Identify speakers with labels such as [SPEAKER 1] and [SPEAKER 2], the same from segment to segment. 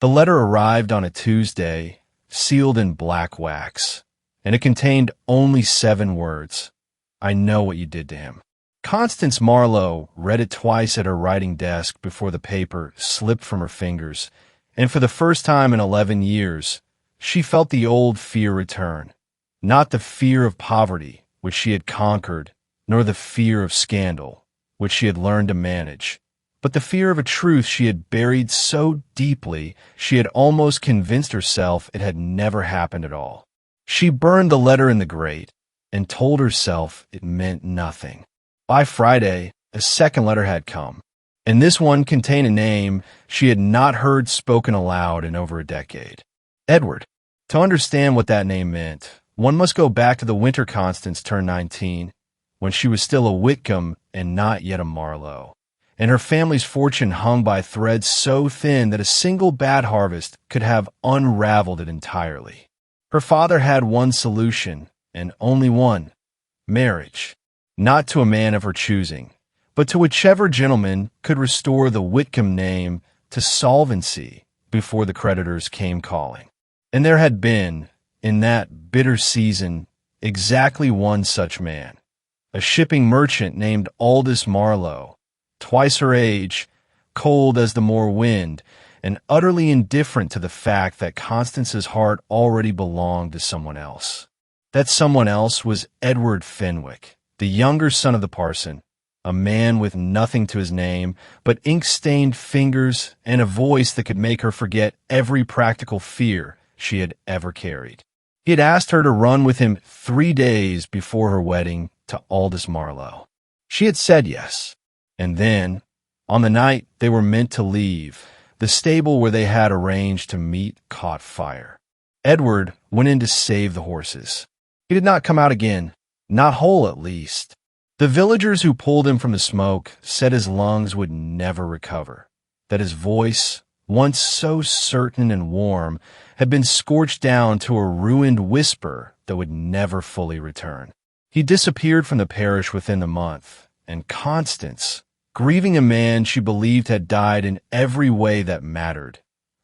[SPEAKER 1] The letter arrived on a Tuesday, sealed in black wax, and it contained only 7 words. I know what you did to him. Constance Marlowe read it twice at her writing desk before the paper slipped from her fingers, and for the first time in 11 years, she felt the old fear return. Not the fear of poverty, which she had conquered, nor the fear of scandal, which she had learned to manage, but the fear of a truth she had buried so deeply she had almost convinced herself it had never happened at all. She burned the letter in the grate and told herself it meant nothing. By Friday, a second letter had come, and this one contained a name she had not heard spoken aloud in over a decade. Edward. To understand what that name meant, one must go back to the winter Constance turned 19, when she was still a Whitcomb and not yet a Marlowe, and her family's fortune hung by threads so thin that a single bad harvest could have unraveled it entirely. Her father had one solution, and only one: marriage. Not to a man of her choosing, but to whichever gentleman could restore the Whitcomb name to solvency before the creditors came calling. And there had been, in that bitter season, exactly one such man, a shipping merchant named Aldous Marlowe, twice her age, cold as the moor wind, and utterly indifferent to the fact that Constance's heart already belonged to someone else. That someone else was Edward Fenwick, the younger son of the parson, a man with nothing to his name but ink-stained fingers and a voice that could make her forget every practical fear she had ever carried. He had asked her to run with him 3 days before her wedding to Aldous Marlowe. She had said yes, and then, on the night they were meant to leave, the stable where they had arranged to meet caught fire. Edward went in to save the horses. He did not come out again, not whole at least. The villagers who pulled him from the smoke said his lungs would never recover, that his voice, once so certain and warm, had been scorched down to a ruined whisper that would never fully return. He disappeared from the parish within the month, and Constance, grieving a man she believed had died in every way that mattered,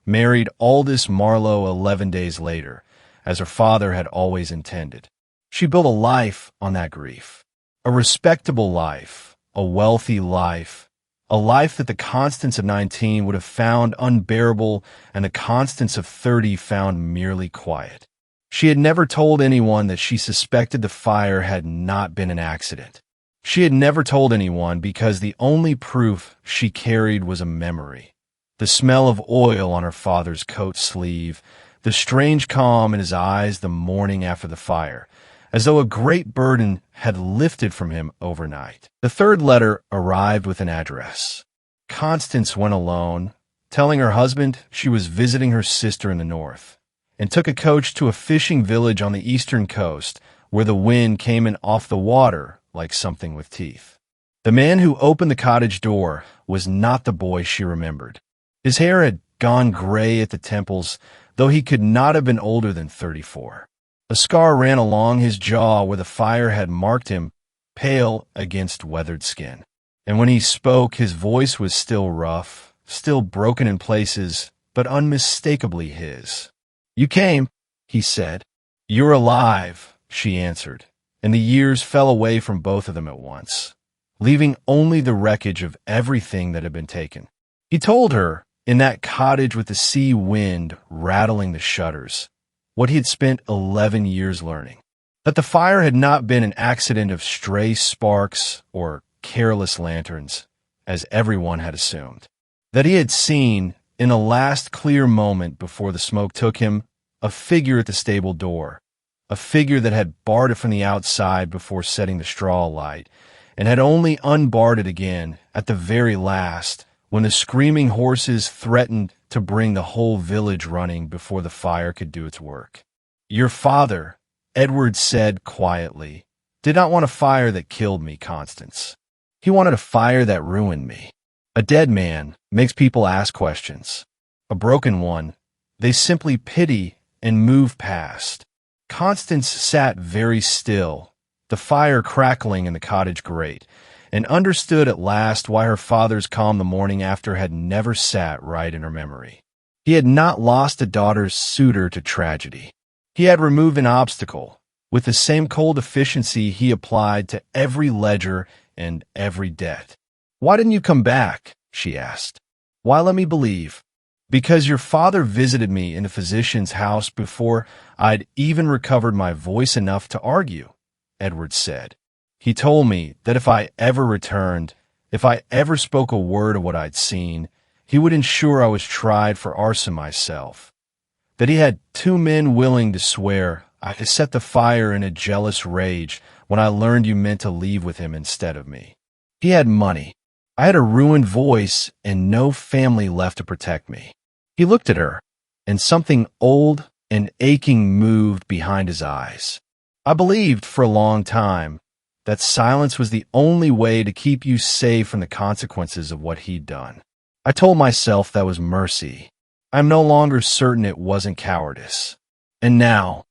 [SPEAKER 1] married Aldous Marlowe 11 days later, as her father had always intended. She built a life on that grief, a respectable life, a wealthy life, a life that the Constance of 19 would have found unbearable and the Constance of 30 found merely quiet. She had never told anyone that she suspected the fire had not been an accident. She had never told anyone because the only proof she carried was a memory. The smell of oil on her father's coat sleeve, the strange calm in his eyes the morning after the fire, as though a great burden had lifted from him overnight. The third letter arrived with an address. Constance went alone, telling her husband she was visiting her sister in the north, and took a coach to a fishing village on the eastern coast where the wind came in off the water like something with teeth. The man who opened the cottage door was not the boy she remembered. His hair had gone gray at the temples, though he could not have been older than 34. A scar ran along his jaw where the fire had marked him, pale against weathered skin. And when he spoke, his voice was still rough, still broken in places, but unmistakably his. "You came," he said. "You're alive," she answered, and the years fell away from both of them at once, leaving only the wreckage of everything that had been taken. He told her, in that cottage with the sea wind rattling the shutters, what he had spent 11 years learning, that the fire had not been an accident of stray sparks or careless lanterns, as everyone had assumed, that he had seen, in a last clear moment before the smoke took him, a figure at the stable door, a figure that had barred it from the outside before setting the straw alight, and had only unbarred it again at the very last, when the screaming horses threatened to bring the whole village running before the fire could do its work. "Your father," Edward said quietly, "did not want a fire that killed me, Constance. He wanted a fire that ruined me. A dead man makes people ask questions. A broken one, they simply pity and move past." Constance sat very still, the fire crackling in the cottage grate, and understood at last why her father's calm the morning after had never sat right in her memory. He had not lost a daughter's suitor to tragedy. He had removed an obstacle, with the same cold efficiency he applied to every ledger and every debt. "Why didn't you come back?" she asked. "Why let me believe?" "Because your father visited me in a physician's house before I'd even recovered my voice enough to argue," Edward said. "He told me that if I ever returned, if I ever spoke a word of what I'd seen, he would ensure I was tried for arson myself. That he had 2 men willing to swear I had set the fire in a jealous rage when I learned you meant to leave with him instead of me. He had money. I had a ruined voice and no family left to protect me." He looked at her, and something old and aching moved behind his eyes. "I believed for a long time that silence was the only way to keep you safe from the consequences of what he'd done. I told myself that was mercy. I'm no longer certain it wasn't cowardice. And now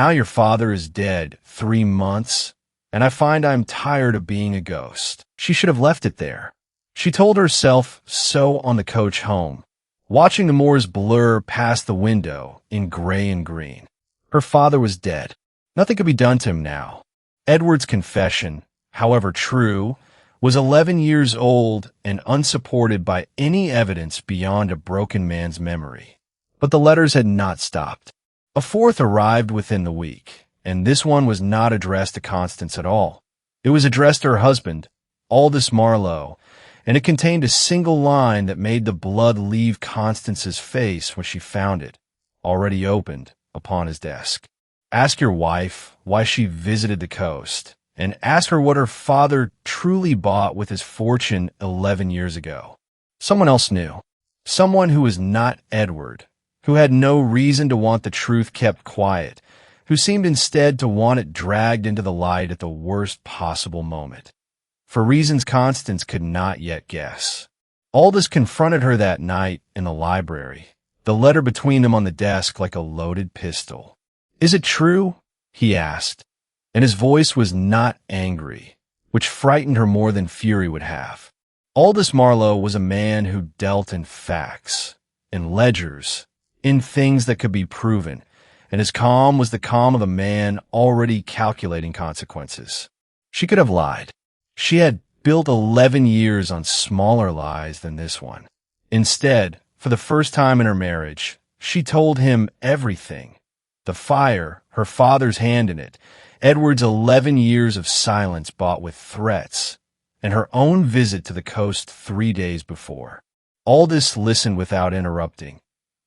[SPEAKER 1] your father is dead 3 months, and I find I'm tired of being a ghost." She should have left it there. She told herself so on the coach home, watching the moors blur past the window in gray and green. Her father was dead. Nothing could be done to him now. Edward's confession, however true, was 11 years old and unsupported by any evidence beyond a broken man's memory. But the letters had not stopped. A 4th arrived within the week, and this one was not addressed to Constance at all. It was addressed to her husband, Aldous Marlowe, and it contained a single line that made the blood leave Constance's face when she found it, already opened, upon his desk. "Ask your wife why she visited the coast, and ask her what her father truly bought with his fortune 11 years ago." Someone else knew. Someone who was not Edward, who had no reason to want the truth kept quiet, who seemed instead to want it dragged into the light at the worst possible moment, for reasons Constance could not yet guess. Aldous confronted her that night in the library, the letter between them on the desk like a loaded pistol. "Is it true?" he asked, and his voice was not angry, which frightened her more than fury would have. Aldous Marlowe was a man who dealt in facts, in ledgers, in things that could be proven, and his calm was the calm of a man already calculating consequences. She could have lied. She had built 11 years on smaller lies than this one. Instead, for the first time in her marriage, she told him everything. The fire, her father's hand in it, Edward's 11 years of silence bought with threats, and her own visit to the coast 3 days before. Aldous listened without interrupting,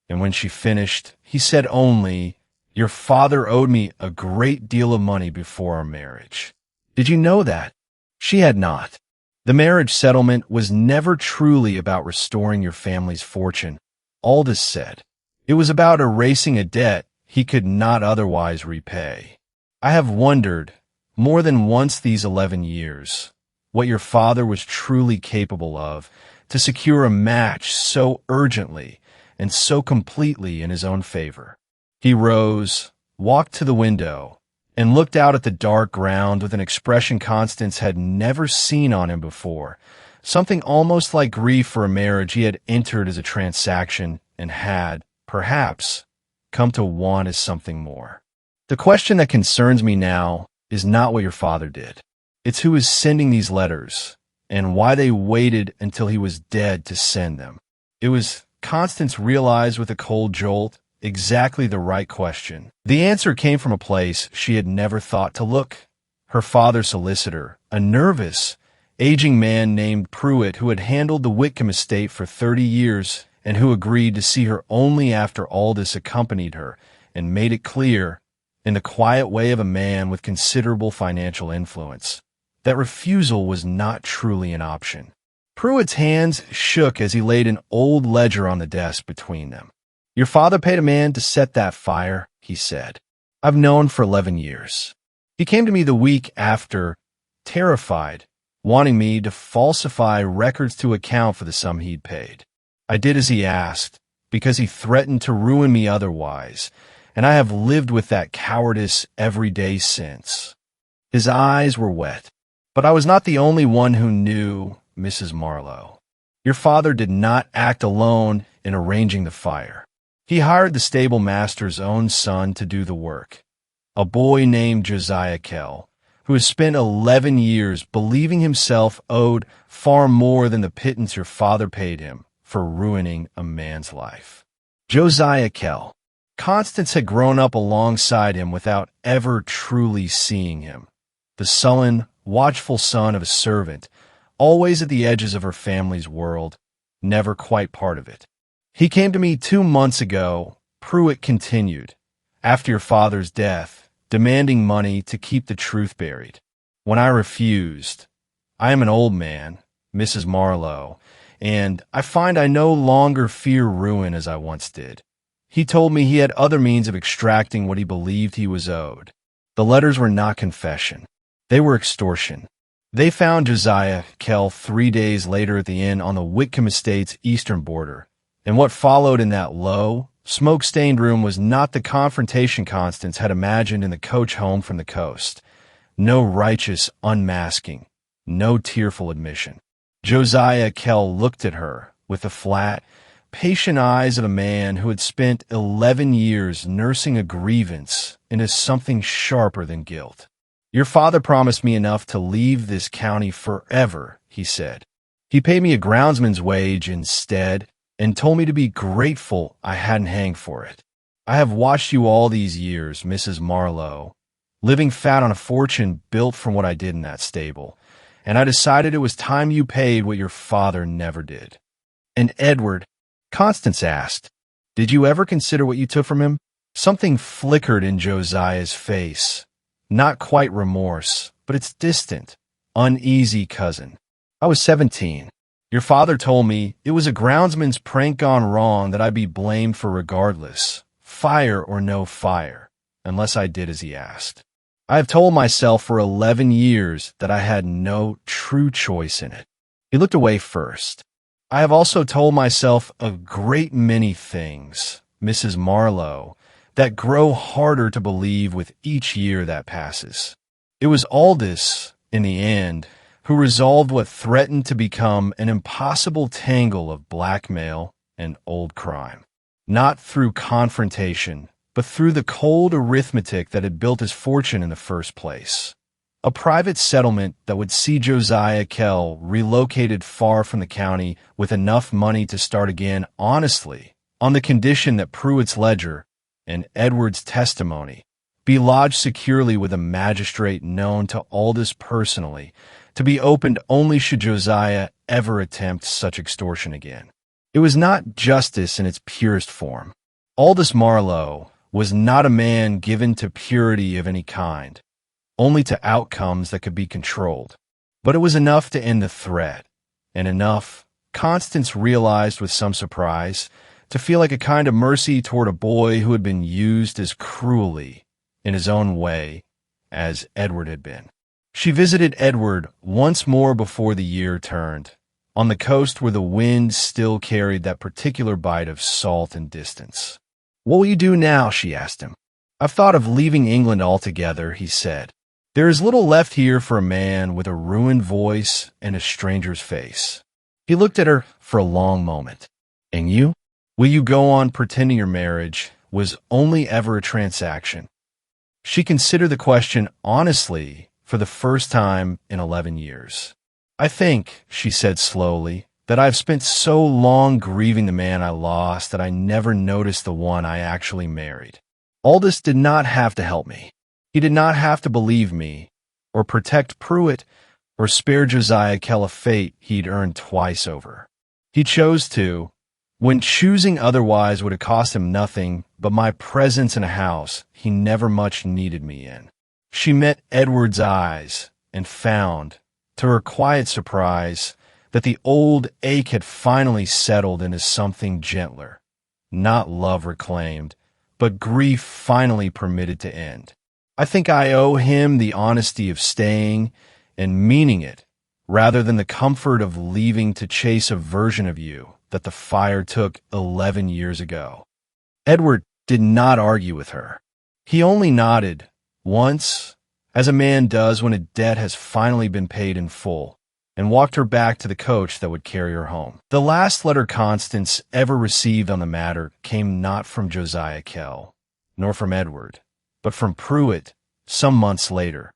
[SPEAKER 1] and when she finished, he said only, "Your father owed me a great deal of money before our marriage. Did you know that?" She had not. The marriage settlement was never truly about restoring your family's fortune, Aldous said. It was about erasing a debt he could not otherwise repay. "I have wondered, more than once these 11 years, what your father was truly capable of to secure a match so urgently and so completely in his own favor." He rose, walked to the window, and looked out at the dark ground with an expression Constance had never seen on him before, something almost like grief for a marriage he had entered as a transaction and had, perhaps, come to want as something more. "The question that concerns me now is not what your father did. It's who is sending these letters, and why they waited until he was dead to send them." It was, Constance realized with a cold jolt, exactly the right question. The answer came from a place she had never thought to look. Her father's solicitor, a nervous, aging man named Pruitt, who had handled the Whitcomb estate for 30 years and who agreed to see her only after Aldous accompanied her and made it clear, in the quiet way of a man with considerable financial influence, that refusal was not truly an option. Pruitt's hands shook as he laid an old ledger on the desk between them. "Your father paid a man to set that fire," he said. "I've known for 11 years. He came to me the week after, terrified, wanting me to falsify records to account for the sum he'd paid. I did as he asked, because he threatened to ruin me otherwise, and I have lived with that cowardice every day since." His eyes were wet. "But I was not the only one who knew, Mrs. Marlowe. Your father did not act alone in arranging the fire. He hired the stable master's own son to do the work, a boy named Josiah Kell, who has spent 11 years believing himself owed far more than the pittance your father paid him for ruining a man's life. Josiah Kell. Constance had grown up alongside him without ever truly seeing him. The sullen, watchful son of a servant, always at the edges of her family's world, never quite part of it. He came to me 2 months ago, Pruitt continued, after your father's death, demanding money to keep the truth buried. When I refused, I am an old man, Mrs. Marlowe, and I find I no longer fear ruin as I once did. He told me he had other means of extracting what he believed he was owed. The letters were not confession. They were extortion. They found Josiah Kell 3 days later at the inn on the Whitcomb Estate's eastern border, and what followed in that low, smoke-stained room was not the confrontation Constance had imagined in the coach home from the coast. No righteous unmasking, no tearful admission. Josiah Kell looked at her with the flat, patient eyes of a man who had spent 11 years nursing a grievance into something sharper than guilt. Your father promised me enough to leave this county forever, he said. He paid me a groundsman's wage instead and told me to be grateful I hadn't hanged for it. I have watched you all these years, Mrs. Marlowe, living fat on a fortune built from what I did in that stable, and I decided it was time you paid what your father never did. And Edward, Constance asked, did you ever consider what you took from him? Something flickered in Josiah's face. Not quite remorse, but its distant, uneasy cousin. I was 17. Your father told me it was a groundsman's prank gone wrong that I'd be blamed for regardless, fire or no fire, unless I did as he asked. I have told myself for 11 years that I had no true choice in it. He looked away first. I have also told myself a great many things, Mrs. Marlowe, that grow harder to believe with each year that passes. It was Aldous, in the end, who resolved what threatened to become an impossible tangle of blackmail and old crime. Not through confrontation, but through the cold arithmetic that had built his fortune in the first place. A private settlement that would see Josiah Kell relocated far from the county with enough money to start again honestly, on the condition that Pruitt's ledger and Edward's testimony be lodged securely with a magistrate known to Aldous personally, to be opened only should Josiah ever attempt such extortion again. It was not justice in its purest form. Aldous Marlowe was not a man given to purity of any kind, only to outcomes that could be controlled. But it was enough to end the threat, and enough, Constance realized with some surprise, to feel like a kind of mercy toward a boy who had been used as cruelly, in his own way, as Edward had been. She visited Edward once more before the year turned, on the coast where the wind still carried that particular bite of salt and distance. What will you do now? She asked him. I've thought of leaving England altogether, he said. There is little left here for a man with a ruined voice and a stranger's face. He looked at her for a long moment. And you? Will you go on pretending your marriage was only ever a transaction? She considered the question honestly for the first time in 11 years. I think, she said slowly, that I've spent so long grieving the man I lost that I never noticed the one I actually married. Aldous did not have to help me. He did not have to believe me, or protect Pruitt, or spare Josiah Kell a fate he'd earned twice over. He chose to, when choosing otherwise would have cost him nothing but my presence in a house he never much needed me in. She met Edward's eyes and found, to her quiet surprise, that the old ache had finally settled into something gentler, not love reclaimed, but grief finally permitted to end. I think I owe him the honesty of staying and meaning it, rather than the comfort of leaving to chase a version of you that the fire took 11 years ago. Edward did not argue with her. He only nodded, once, as a man does when a debt has finally been paid in full, and walked her back to the coach that would carry her home. The last letter Constance ever received on the matter came not from Josiah Kell, nor from Edward, but from Pruitt some months later.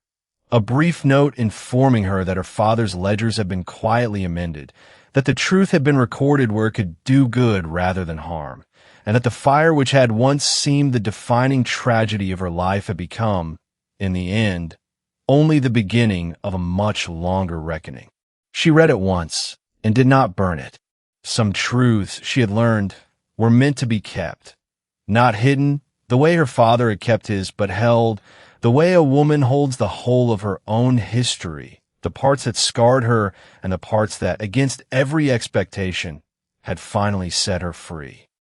[SPEAKER 1] A brief note informing her that her father's ledgers had been quietly amended, that the truth had been recorded where it could do good rather than harm, and that the fire which had once seemed the defining tragedy of her life had become, in the end, only the beginning of a much longer reckoning. She read it once and did not burn it. Some truths she had learned were meant to be kept, not hidden the way her father had kept his, but held the way a woman holds the whole of her own history, the parts that scarred her and the parts that, against every expectation, had finally set her free.